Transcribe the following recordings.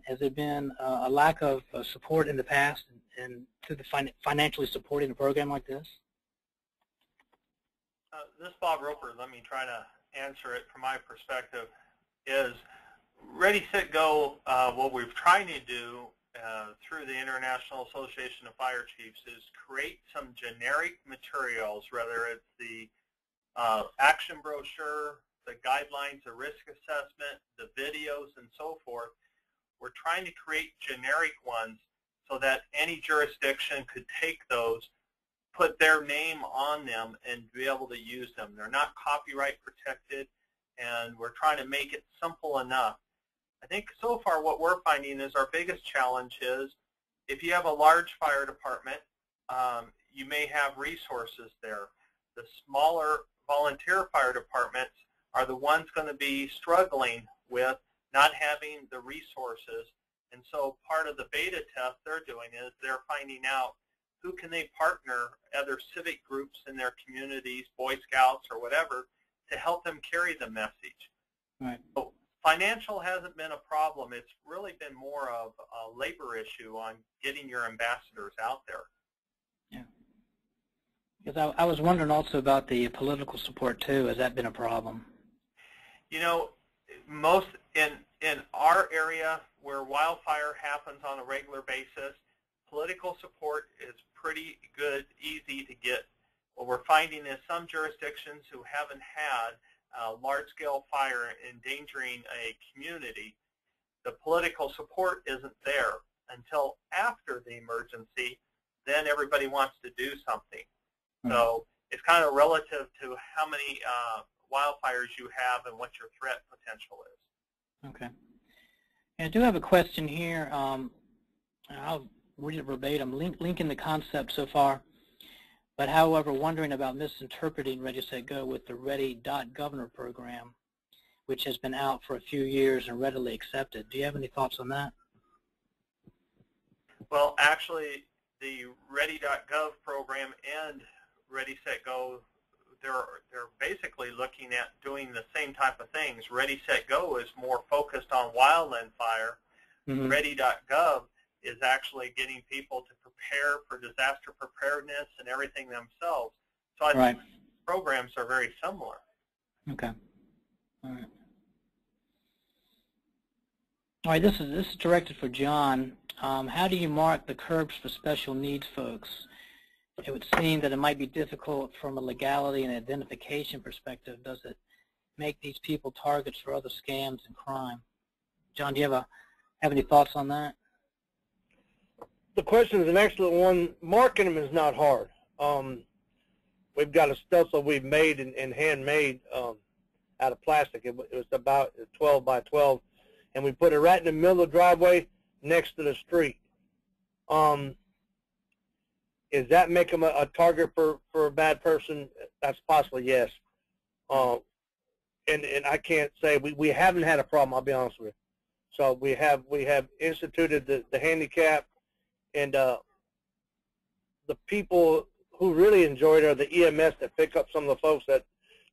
Has there been a lack of support in the past and to the financially supporting a program like this? This is Bob Roper. Let me try to answer it from my perspective. Is Ready, Set, Go, what we're trying to do through the International Association of Fire Chiefs is create some generic materials, whether it's the action brochure, the guidelines, the risk assessment, the videos, and so forth. We're trying to create generic ones so that any jurisdiction could take those, put their name on them, and be able to use them. They're not copyright protected, and we're trying to make it simple enough. I think so far what we're finding is our biggest challenge is if you have a large fire department, you may have resources there. The smaller volunteer fire departments are the ones going to be struggling with not having the resources. And so part of the beta test they're doing is they're finding out who can they partner, other civic groups in their communities, Boy Scouts or whatever, to help them carry the message. Right. So financial hasn't been a problem. It's really been more of a labor issue on getting your ambassadors out there. Yeah. Because I was wondering also about the political support too. Has that been a problem? You know, most in our area where wildfire happens on a regular basis, political support is pretty good, easy to get. What we're finding is some jurisdictions who haven't had large-scale fire endangering a community, the political support isn't there until after the emergency. Then everybody wants to do something. Mm-hmm. So it's kind of relative to how many wildfires you have and what your threat potential is. Okay. And I do have a question here. I'll read it verbatim, linking the concept so far, but however, wondering about misinterpreting Ready, Set, Go with the Ready.Governor program, which has been out for a few years and readily accepted. Do you have any thoughts on that? Well, actually, the Ready.Gov program and Ready, Set, Go, they're basically looking at doing the same type of things. Ready, Set, Go is more focused on wildland fire. Mm-hmm. Ready.Gov is actually getting people to prepare for disaster preparedness and everything themselves. So I think programs are very similar. Okay. All right. All right, this is directed for John. How do you mark the curbs for special needs folks? It would seem that it might be difficult from a legality and identification perspective. Does it make these people targets for other scams and crime? John, do you have any thoughts on that? The question is an excellent one. Marking them is not hard. We've got a stencil we've made and handmade out of plastic. It was about 12 by 12, and we put it right in the middle of the driveway next to the street. Is that make them a target for a bad person? That's possibly yes. And I can't say we haven't had a problem. I'll be honest with you. So we have instituted the handicap, and the people who really enjoy it are the EMS that pick up some of the folks that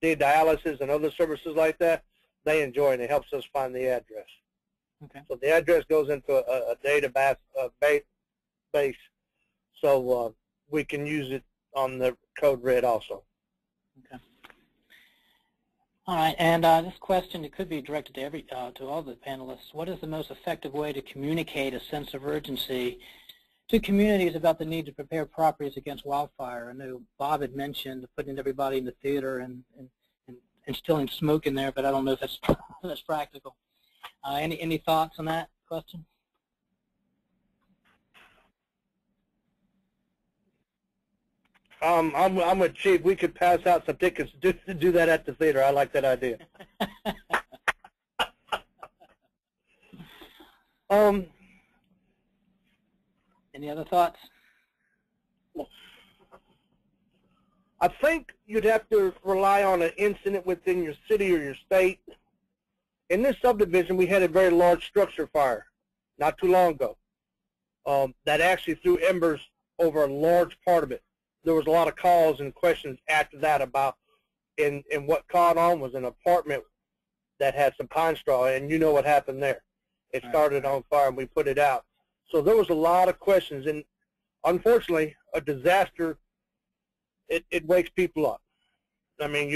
need dialysis and other services like that. They enjoy it, and it helps us find the address. Okay. So the address goes into a database base, so we can use it on the code red also. Okay. All right, and this question, it could be directed to all the panelists. What is the most effective way to communicate a sense of urgency to communities about the need to prepare properties against wildfire? I know Bob had mentioned putting everybody in the theater and instilling smoke in there, but I don't know if that's practical. Any thoughts on that question? I'm with Chief. We could pass out some tickets to do that at the theater. I like that idea. Any other thoughts? I think you'd have to rely on an incident within your city or your state. In this subdivision, we had a very large structure fire not too long ago that actually threw embers over a large part of it. There was a lot of calls and questions after that about, and what caught on was an apartment that had some pine straw, and you know what happened there. it started on fire and we put it out. So there was a lot of questions, and unfortunately, a disaster, it wakes people up. I mean,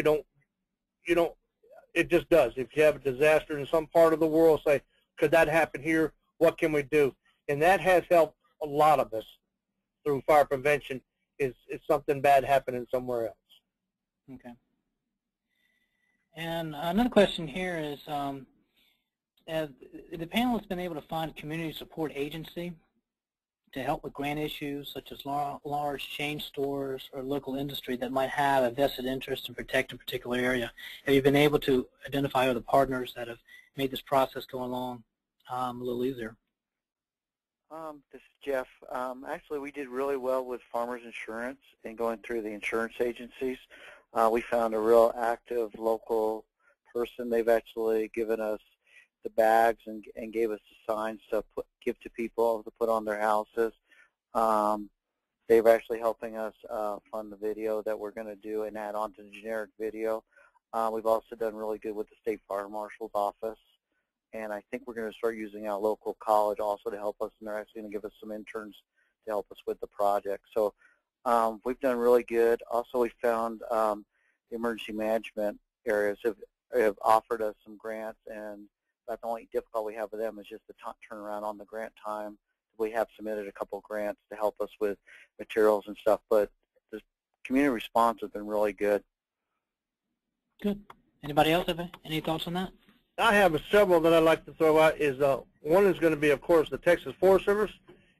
it just does. If you have a disaster in some part of the world, say, could that happen here? What can we do? And that has helped a lot of us through fire prevention, is something bad happening somewhere else. Okay. And another question here is, the panel has been able to find a community support agency to help with grant issues such as large chain stores or local industry that might have a vested interest in protecting a particular area. Have you been able to identify other partners that have made this process go along a little easier? This is Jeff. Actually, we did really well with Farmers Insurance and going through the insurance agencies. We found a real active local person. They've actually given us the bags and gave us the signs to give to people to put on their houses. They're actually helping us fund the video that we're going to do and add on to the generic video. We've also done really good with the State Fire Marshal's office, and I think we're going to start using our local college also to help us, and they're actually going to give us some interns to help us with the project. So we've done really good. Also, we found the emergency management areas have offered us some grants, and the only difficulty we have with them is just the turnaround on the grant time. We have submitted a couple of grants to help us with materials and stuff, but the community response has been really good. Good. Anybody else have any thoughts on that? I have several that I'd like to throw out. One is going to be, of course, the Texas Forest Service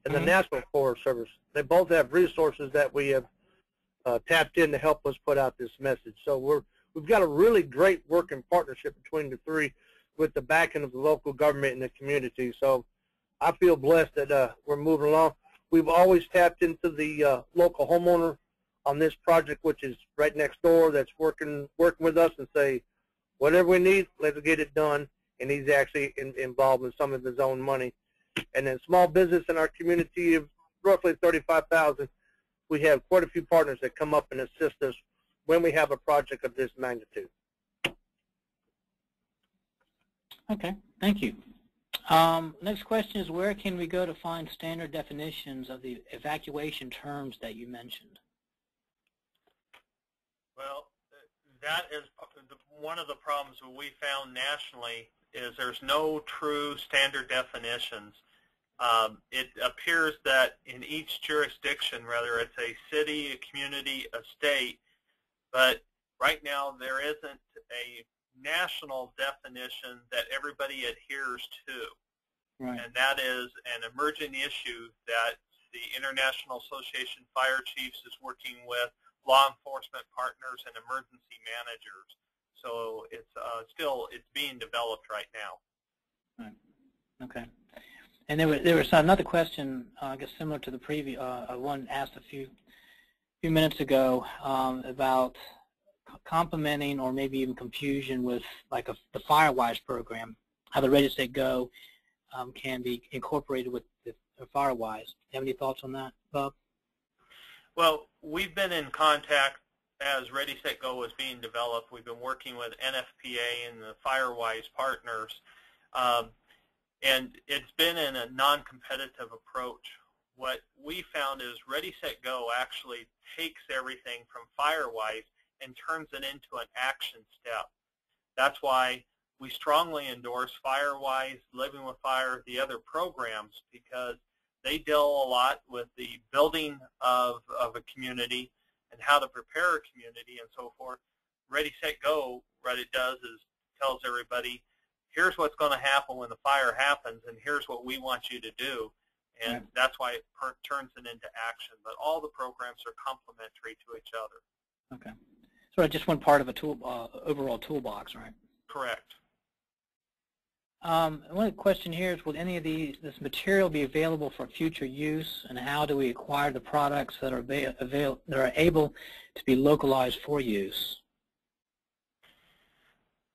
and the National Forest Service. They both have resources that we have tapped in to help us put out this message. So we've got a really great working partnership between the three, with the backing of the local government and the community. So I feel blessed that we're moving along. We've always tapped into the local homeowner on this project, which is right next door, that's working with us, and say, whatever we need, let's get it done. And he's actually involved with some of his own money. And then small business in our community of roughly 35,000, we have quite a few partners that come up and assist us when we have a project of this magnitude. Okay, thank you. Next question is, where can we go to find standard definitions of the evacuation terms that you mentioned? Well, that is one of the problems that we found nationally, is there's no true standard definitions. It appears that in each jurisdiction, whether it's a city, a community, a state, but right now there isn't a national definition that everybody adheres to. Right. And that is an emerging issue that the International Association of Fire Chiefs is working with law enforcement partners and emergency managers. So it's it's being developed right now. Right. Okay. And there was another question, I guess similar to the previous one asked a few minutes ago about complementing or maybe even confusion with like the FireWise program, how the Ready, Set, Go can be incorporated with the FireWise. Do you have any thoughts on that, Bob? Well, we've been in contact as Ready, Set, Go was being developed. We've been working with NFPA and the FireWise partners, and it's been in a non-competitive approach. What we found is Ready, Set, Go actually takes everything from FireWise and turns it into an action step. That's why we strongly endorse FireWise, Living with Fire, the other programs, because they deal a lot with the building of a community and how to prepare a community and so forth. Ready, Set, Go, what it does is tells everybody, here's what's going to happen when the fire happens, and here's what we want you to do. And right. That's why it turns it into action. But all the programs are complementary to each other. Okay. So just one part of a overall toolbox, right? Correct. One question here is, will any of this material be available for future use, and how do we acquire the products that are able to be localized for use?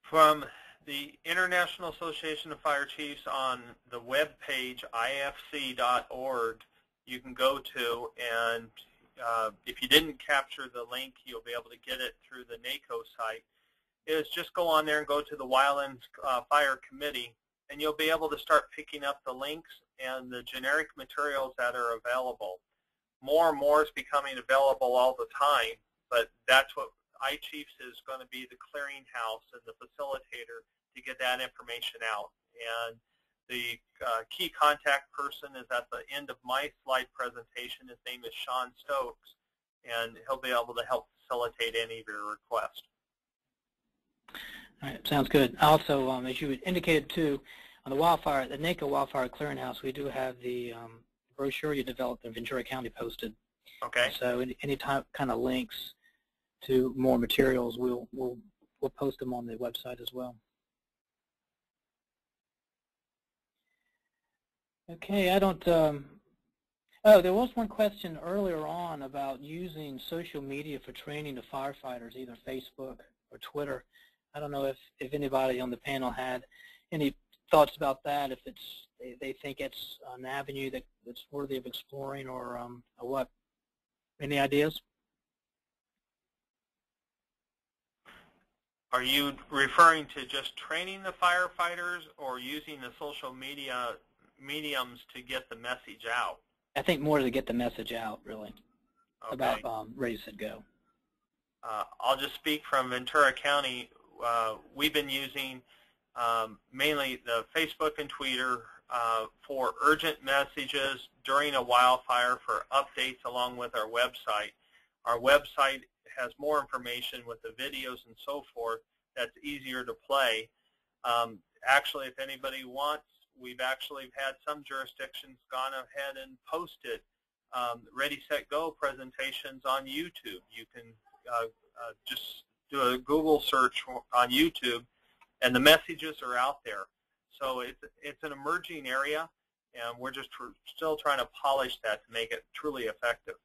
From the International Association of Fire Chiefs, on the web page ifc.org, you can go to, and if you didn't capture the link, you'll be able to get it through the NACO site, is just go on there and go to the Wildlands Fire Committee, and you'll be able to start picking up the links and the generic materials that are available. More and more is becoming available all the time, but that's what iChiefs is going to be, the clearinghouse and the facilitator to get that information out. And the key contact person is at the end of my slide presentation. His name is Sean Stokes, and he'll be able to help facilitate any of your requests. All right, sounds good. Also, as you indicated too, on the wildfire, the NACO Wildfire Clearinghouse, we do have the brochure you developed in Ventura County posted. Okay. So any kind of links to more materials, we'll post them on the website as well. Okay, I don't. Oh, there was one question earlier on about using social media for training the firefighters, either Facebook or Twitter. I don't know if anybody on the panel had any thoughts about that, if they think it's an avenue that's worthy of exploring, or what. Any ideas? Are you referring to just training the firefighters or using the social media mediums to get the message out? I think more to get the message out, really, Okay. about Ready, Set, Go. I'll just speak from Ventura County. We've been using mainly the Facebook and Twitter for urgent messages during a wildfire, for updates along with our website. Our website has more information with the videos and so forth that's easier to play. Actually, if anybody wants, we've actually had some jurisdictions gone ahead and posted Ready, Set, Go presentations on YouTube. You can just do a Google search on YouTube, and the messages are out there. So it's an emerging area, and we're just still trying to polish that to make it truly effective.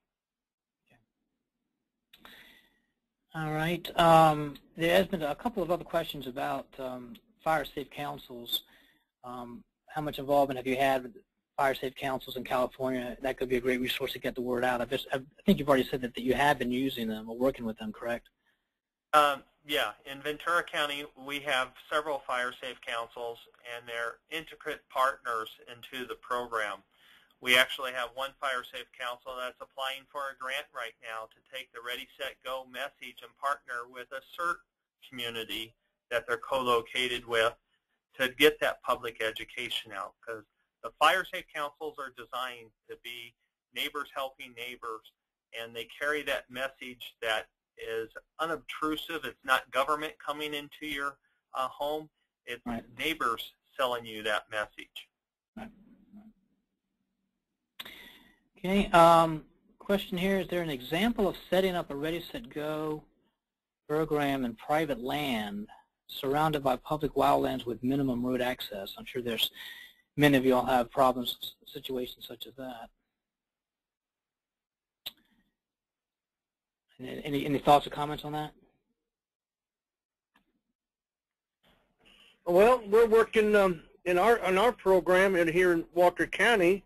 All right. There has been a couple of other questions about fire safe councils. How much involvement have you had with fire safe councils in California? That could be a great resource to get the word out. I think you've already said that you have been using them or working with them, correct? Yeah, in Ventura County, we have several fire safe councils, and they're intricate partners into the program. We actually have one fire safe council that's applying for a grant right now to take the Ready, Set, Go message and partner with a CERT community that they're co-located with to get that public education out, because the fire safe councils are designed to be neighbors helping neighbors, and they carry that message that is unobtrusive. It's not government coming into your home. It's right. Neighbors selling you that message. Right. Okay. Question here, is there an example of setting up a Ready, Set, Go program in private land surrounded by public wildlands with minimum road access? I'm sure there's many of you all have problems, situations such as that. Any thoughts or comments on that? Well, we're working in our program here in Walker County.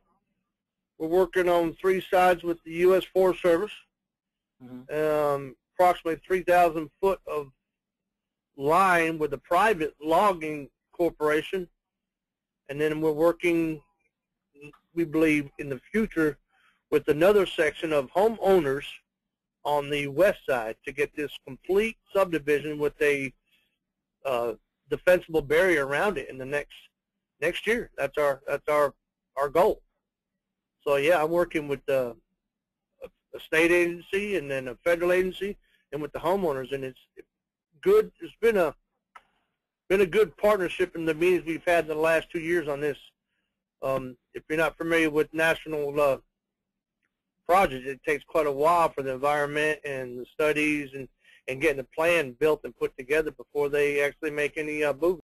We're working on 3 sides with the U.S. Forest Service. Approximately 3,000 foot of line with a private logging corporation, and then we're working, we believe, in the future with another section of homeowners on the west side to get this complete subdivision with a defensible barrier around it in the next year. That's our goal. So yeah, I'm working with a state agency and then a federal agency and with the homeowners, and it's good. It's been a good partnership in the meetings we've had in the last 2 years on this. If you're not familiar with national projects, it takes quite a while for the environment and the studies and getting the plan built and put together before they actually make any movement.